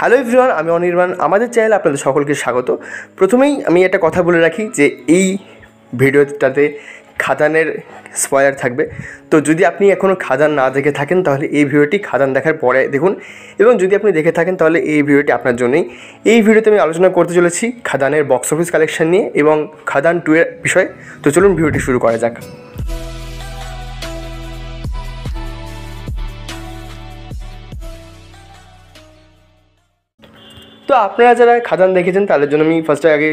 Hello everyone, আমি অনির্বাণ। আমাদের চ্যানেলে আপনাদের সকলকে স্বাগত। প্রথমেই আমি একটা কথা বলে রাখি যে এই ভিডিওটাতে খাদানের স্পয়লার থাকবে। তো যদি আপনি এখনও খাদান না দেখে থাকেন তাহলে এই ভিডিওটি খাদান দেখার পরে দেখুন, এবং যদি আপনি দেখে থাকেন তাহলে এই ভিডিওটি আপনার জন্যই। এই ভিডিওতে আমি আলোচনা করতে চলেছি খাদানের বক্স অফিস কালেকশন নিয়ে এবং খাদান 2 এর বিষয়ে। তো চলুন ভিডিওটি শুরু করা যাক। তো আপনারা যারা খাদান দেখেছেন তাদের জন্য আমি ফার্স্টে আগে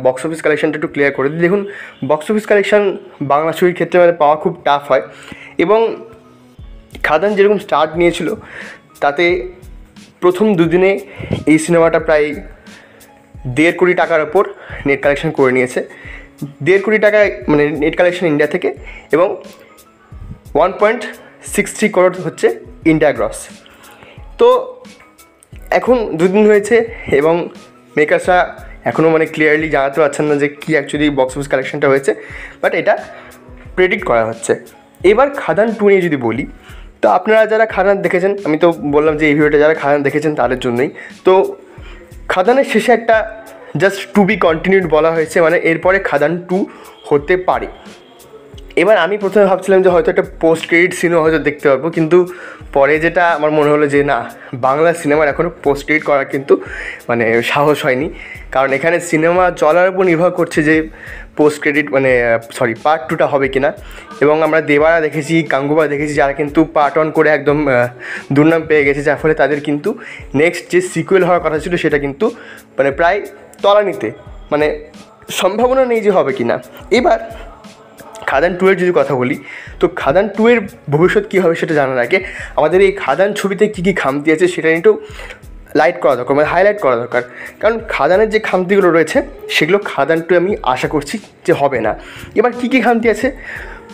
বক্স অফিস কালেকশানটা একটু ক্লিয়ার করে দিই। দেখুন, বক্স অফিস কালেকশান বাংলা ছবির ক্ষেত্রে পাওয়া খুব টাফ হয়, এবং খাদান যেরকম স্টার্ট নিয়েছিল তাতে প্রথম দুদিনে এই সিনেমাটা প্রায় 1.5 কোটি টাকার ওপর নেট কালেকশন করে নিয়েছে। 1.5 কোটি টাকা নেট কালেকশন ইন্ডিয়া থেকে, এবং 1.63 করোড় হচ্ছে ইন্ডিয়া গ্রস। তো এখন দুদিন হয়েছে এবং মেকার্সরা এখনও ক্লিয়ারলি জানাতে পারছেন না যে কী অ্যাকচুয়ালি বক্স অফিস কালেকশনটা হয়েছে, বাট এটা প্রেডিক্ট করা হচ্ছে। এবার খাদান 2 নিয়ে যদি বলি, তো আপনারা যারা খাদান দেখেছেন, আমি তো বললাম যে এই ভিডিওটা যারা খাদান দেখেছেন তাদের জন্যই। তো খাদানের শেষে একটা জাস্ট টু বি কন্টিনিউড বলা হয়েছে, এরপরে খাদান 2 হতে পারে। এবার আমি প্রথমে ভাবছিলাম যে হয়তো একটা পোস্ট ক্রেডিট সিনেমা হয়তো দেখতে পারবো, কিন্তু পরে যেটা আমার মনে হলো যে না, বাংলা সিনেমার এখনও পোস্ট ক্রেডিট করার কিন্তু সাহস হয়নি। কারণ এখানে সিনেমা চলার উপর নির্ভর করছে যে পোস্ট ক্রেডিট পার্ট 2টা হবে কিনা। এবং আমরা দেবারা দেখেছি, গাঙ্গুবা দেখেছি, যারা কিন্তু পার্ট 1 করে একদম দুর্নাম পেয়ে গেছে, যার ফলে তাদের কিন্তু নেক্সট যে সিকুয়েল হওয়ার কথা ছিল সেটা কিন্তু প্রায় তলানিতে, সম্ভাবনা নেই যে হবে কিনা। এবার খাদান 2 এর যদি কথা বলি, তো খাদান 2 এর ভবিষ্যৎ কী হবে সেটা জানার আগে আমাদের এই খাদান ছবিতে কী কী খামতি আছে সেটা একটু লাইট করা দরকার, হাইলাইট করা দরকার। কারণ খাদানের যে খামতিগুলো রয়েছে সেগুলো খাদান 2 আমি আশা করছি যে হবে না। এবার কী কী খামতি আছে?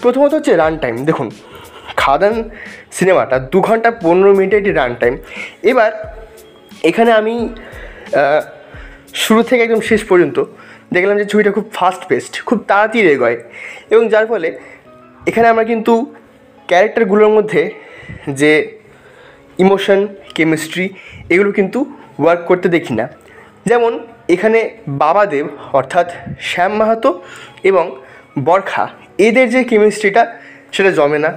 প্রথমত হচ্ছে রান টাইম। দেখুন, খাদান সিনেমাটা 2 ঘন্টা 15 মিনিটের একটি রান টাইম। এবার এখানে আমি শুরু থেকে একদম শেষ পর্যন্ত দেখলাম যে ছবিটা খুব ফাস্ট পেস্ট, খুব তাড়াতাড়ি এগোয়, এবং যার ফলে এখানে আমরা কিন্তু ক্যারেক্টারগুলোর মধ্যে যে ইমোশন, কেমিস্ট্রি এগুলো কিন্তু ওয়ার্ক করতে দেখি না। যেমন এখানে বাবাদেব অর্থাৎ শ্যাম মাহাতো এবং বরখা, এদের যে কেমিস্ট্রিটা সেটা জমে না।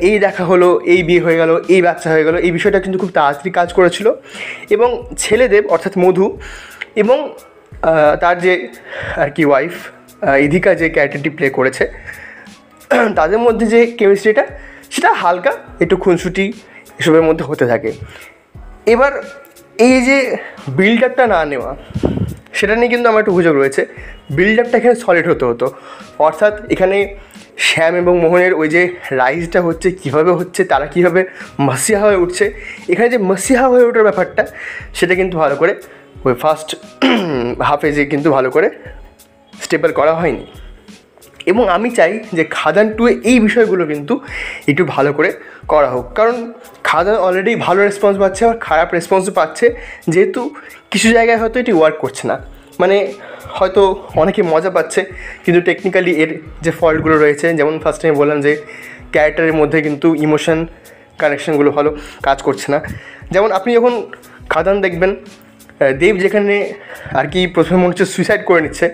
এই দেখা হলো, এই বিয়ে হয়ে গেল, এই বাচ্চা হয়ে গেল, এই বিষয়টা কিন্তু খুব তাড়াতাড়ি কাজ করেছিল। এবং ছেলেদেব অর্থাৎ মধু এবং তার যে ওয়াইফ ইধিকা যে ক্যারেক্টারটি প্লে করেছে, তাদের মধ্যে যে কেমিস্ট্রিটা সেটা হালকা একটু খুনসুটি এসবের মধ্যে হতে থাকে। এবার এই যে বিল্ড আপটা না নেওয়া, সেটা নিয়ে কিন্তু আমার একটু অভিযোগ রয়েছে। বিল্ড আপটা এখানে সলিড হতে হতো, অর্থাৎ এখানে শ্যাম এবং মোহনের ওই যে রাইজটা হচ্ছে, কীভাবে হচ্ছে, তারা কীভাবে মাসিহা হয়ে উঠছে, এখানে যে মাসিহা হয়ে ওঠার ব্যাপারটা সেটা কিন্তু ভালো করে ওই ফার্স্ট হাফে যে কিন্তু ভালো করে স্টেবল করা হয়নি। এবং আমি চাই যে খাদান 2 এই বিষয়গুলো কিন্তু একটু ভালো করে করা হোক, কারণ খাদান অলরেডি ভালো রেসপন্স পাচ্ছে, আর খারাপ রেসপন্সও পাচ্ছে, যেহেতু কিছু জায়গায় হয়তো এটি ওয়ার্ক করছে না। হয়তো অনেকে মজা পাচ্ছে, কিন্তু টেকনিক্যালি এর যে ফল্টগুলো রয়েছে, যেমন ফার্স্ট টাইম বললাম যে ক্যারেক্টারের মধ্যে কিন্তু ইমোশন কানেকশানগুলো ভালো কাজ করছে না। যেমন আপনি যখন খাদান দেখবেন, দেব যেখানে প্রথমে মনে হচ্ছে সুইসাইড করে নিচ্ছে,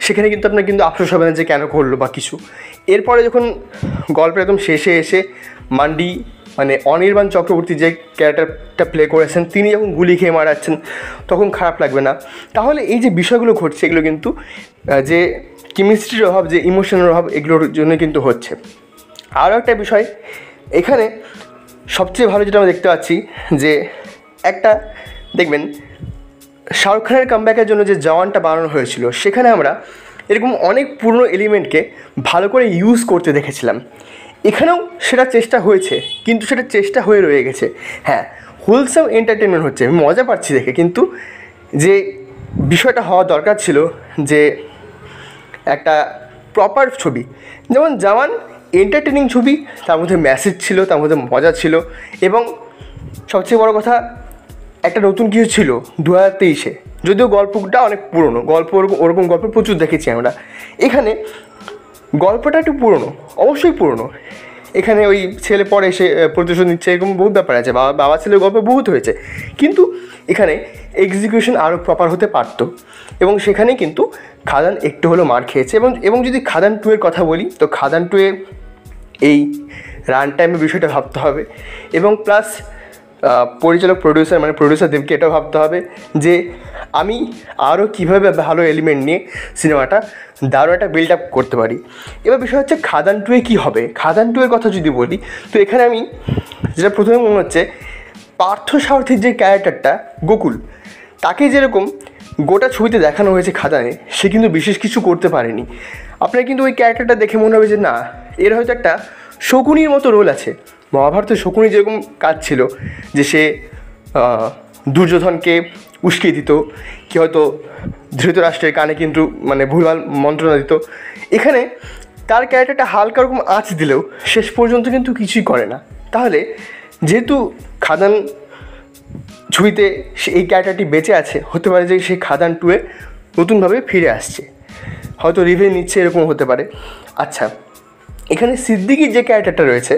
সেখানে কিন্তু আপনার কিন্তু আফসোস হবে না যে কেন করলো বা কিছু। এরপরে যখন গল্পের একদম শেষে এসে মান্ডি অনির্বাণ চক্রবর্তী যে ক্যারেক্টারটা প্লে করেছেন, তিনি যখন গুলি খেয়ে মারাচ্ছেন, তখন খারাপ লাগবে না। তাহলে এই যে বিষয়গুলো ঘটছে এগুলো কিন্তু যে কেমিস্ট্রির অভাব, যে ইমোশনের অভাব, এগুলোর জন্য কিন্তু হচ্ছে। আরও একটা বিষয় এখানে সবচেয়ে ভালো যেটা আমরা দেখতে পাচ্ছি, যে একটা দেখবেন শাহরুখ খানের কামব্যাকের জন্য যে জওয়ানটা বানানো হয়েছিল, সেখানে আমরা এরকম অনেক পুরনো এলিমেন্টকে ভালো করে ইউজ করতে দেখেছিলাম। এখানেও সেটা চেষ্টা হয়েছে, কিন্তু সেটা চেষ্টা হয়ে রয়ে গেছে। হ্যাঁ, হোলসাম এন্টারটেনমেন্ট হচ্ছে, আমি মজা পাচ্ছি দেখে, কিন্তু যে বিষয়টা হওয়া দরকার ছিল, যে একটা প্রপার ছবি, যেমন জওয়ান এন্টারটেনিং ছবি, তার মধ্যে মেসেজ ছিল, তার মধ্যে মজা ছিল, এবং সবচেয়ে বড় কথা একটা নতুন কিছু ছিল 2023-এ। যদিও গল্পটা অনেক পুরনো, ওরকম গল্প প্রচুর দেখেছি আমরা। এখানে গল্পটা একটু পুরনো, অবশ্যই পুরনো, এখানে ওই ছেলে পরে এসে প্রতিশোধ নিচ্ছে, এরকম বহুত ব্যাপার আছে, বাবা ছেলের গল্প বহুত হয়েছে, কিন্তু এখানে এক্সিকিউশন আরও প্রপার হতে পারতো এবং সেখানে কিন্তু খাদান একটু হলেও মার খেয়েছে। এবং যদি খাদান 2 এর কথা বলি, তো খাদান 2 এ এই রান টাইমের বিষয়টা ভাবতে হবে এবং প্লাস পরিচালক প্রডিউসার দেবকে এটাও ভাবতে হবে যে আমি আরও কীভাবে ভালো এলিমেন্ট নিয়ে সিনেমাটা দারুণ একটা বিল্ড আপ করতে পারি। এবার বিষয় হচ্ছে খাদান 2 এ কী হবে। খাদান 2 এর কথা যদি বলি, তো এখানে আমি যেটা প্রথমে মনে হচ্ছে, পার্থ সারথীর যে ক্যারেক্টারটা গোকুল, তাকে যেরকম গোটা ছবিতে দেখানো হয়েছে খাদানে, সে কিন্তু বিশেষ কিছু করতে পারেনি। আপনার কিন্তু ওই ক্যারেক্টারটা দেখে মনে হবে যে না, এর হয়তো একটা শকুনির মতো রোল আছে। মহাভারতের শকুনি যেরকম কাজ ছিল যে সে দুর্যোধনকে উস্কিয়ে দিত, কি হয়তো ধৃতরাষ্ট্রের কানে কিন্তু মানে ভুলভাল মন্ত্রণা দিত, এখানে তার ক্যারেক্টারটা হালকা রকম আঁচ দিলেও শেষ পর্যন্ত কিন্তু কিছুই করে না। তাহলে যেহেতু খাদান ছবিতে এই ক্যারেক্টারটি বেঁচে আছে, হতে পারে যে সে খাদান 2 এ নতুনভাবে ফিরে আসছে, হয়তো রিভেঞ্জ নিচ্ছে, এরকম হতে পারে। আচ্ছা, এখানে সিদ্দিকির যে ক্যারেক্টারটা রয়েছে,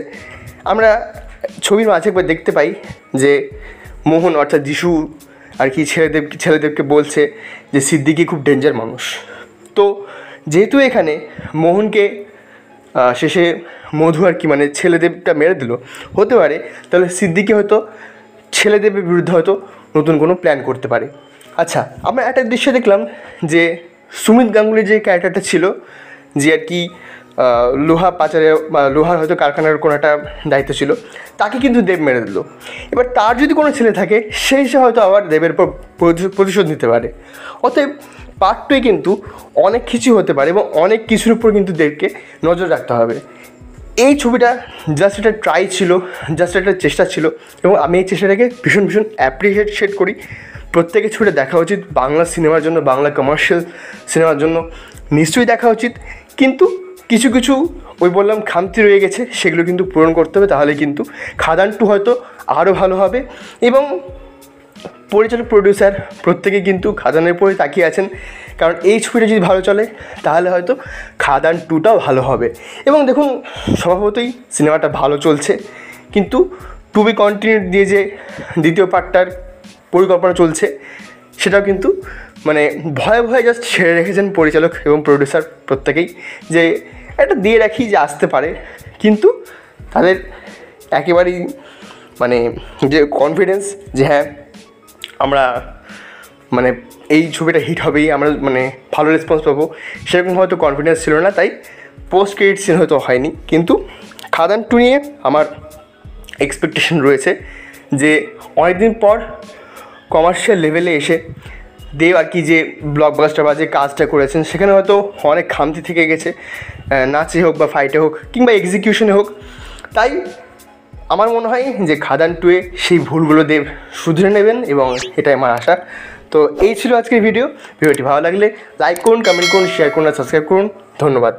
আমরা ছবির মাঝে একবার দেখতে পাই যে মোহন অর্থাৎ যিশু আর কি ছেলেদেবকে বলছে যে সিদ্দিকি খুব ডেঞ্জার মানুষ। তো যেহেতু এখানে মোহনকে শেষে মধু আর কি মানে ছেলেদেবটা মেরে দিল, হতে পারে তাহলে সিদ্দিকি হয়তো ছেলেদেবের বিরুদ্ধে হয়তো নতুন কোনো প্ল্যান করতে পারে। আচ্ছা, আমরা একটা দৃশ্য দেখলাম যে সুমিত গাঙ্গুলির যে ক্যারেক্টারটা ছিল, যে আর কি লোহা পাচারে বা লোহার হয়তো কারখানার কোনো একটা দায়িত্ব ছিল, তাকে কিন্তু দেব মেরে দিল। এবার তার যদি কোনো ছেলে থাকে, সেই সে হয়তো আবার দেবের উপর প্রতিশোধ নিতে পারে। অতএব পার্ট 2 কিন্তু অনেক কিছু হতে পারে এবং অনেক কিছুর উপর কিন্তু দেবকে নজর রাখতে হবে। এই ছবিটা জাস্ট একটা ট্রাই ছিল, জাস্ট একটা চেষ্টা ছিল এবং আমি এই চেষ্টাটাকে ভীষণ অ্যাপ্রিসিয়েট করি। প্রত্যেকের ছবিটা দেখা উচিত, বাংলা সিনেমার জন্য, বাংলা কমার্শিয়াল সিনেমার জন্য নিশ্চয়ই দেখা উচিত। কিন্তু কিছু ওই বললাম খামতি রয়ে গেছে, সেগুলো কিন্তু পূরণ করতে হবে, তাহলে কিন্তু খাদান 2 হয়তো আরও ভালো হবে। এবং পরিচালক প্রডিউসার প্রত্যেকেই কিন্তু খাদানের উপরে তাকিয়ে আছেন, কারণ এই ছবিটা যদি ভালো চলে তাহলে হয়তো খাদান 2টাও ভালো হবে। এবং দেখুন, স্বভাবতই সিনেমাটা ভালো চলছে, কিন্তু টু বি কন্টিনিউ দিয়ে যে দ্বিতীয় পার্টটার পরিকল্পনা চলছে, সেটাও কিন্তু মানে ভয়ে জাস্ট ছেড়ে রেখেছেন পরিচালক এবং প্রডিউসার প্রত্যেকেই, যে একটা দিয়ে রাখি যে আসতে পারে। কিন্তু তাদের একেবারেই মানে যে কনফিডেন্স যে হ্যাঁ আমরা মানে এই ছবিটা হিট হবেই, আমরা মানে ভালো রেসপন্স পাবো, সেরকম হয়তো কনফিডেন্স ছিল না, তাই পোস্ট ক্রেডিট সিন হয়তো হয়নি। কিন্তু খাদান 2 নিয়ে আমার এক্সপেকটেশন রয়েছে যে অনেকদিন পর কমার্শিয়াল লেভেলে এসে দেব আর কি যে ব্লকবাস্টার বা যে কাজটা করেছেন, সেখানে হয়তো অনেক খামতি থেকে গেছে, নাচে হোক বা ফাইটে হোক কিংবা এক্সিকিউশনে হোক। তাই আমার মনে হয় যে খাদান 2 এ সেই ভুলগুলো দেব শুধরে নেবেন এবং এটাই আমার আশা। তো এই ছিল আজকের ভিডিওটি ভালো লাগলে লাইক করুন, কমেন্ট করুন, শেয়ার করুন আর সাবস্ক্রাইব করুন। ধন্যবাদ।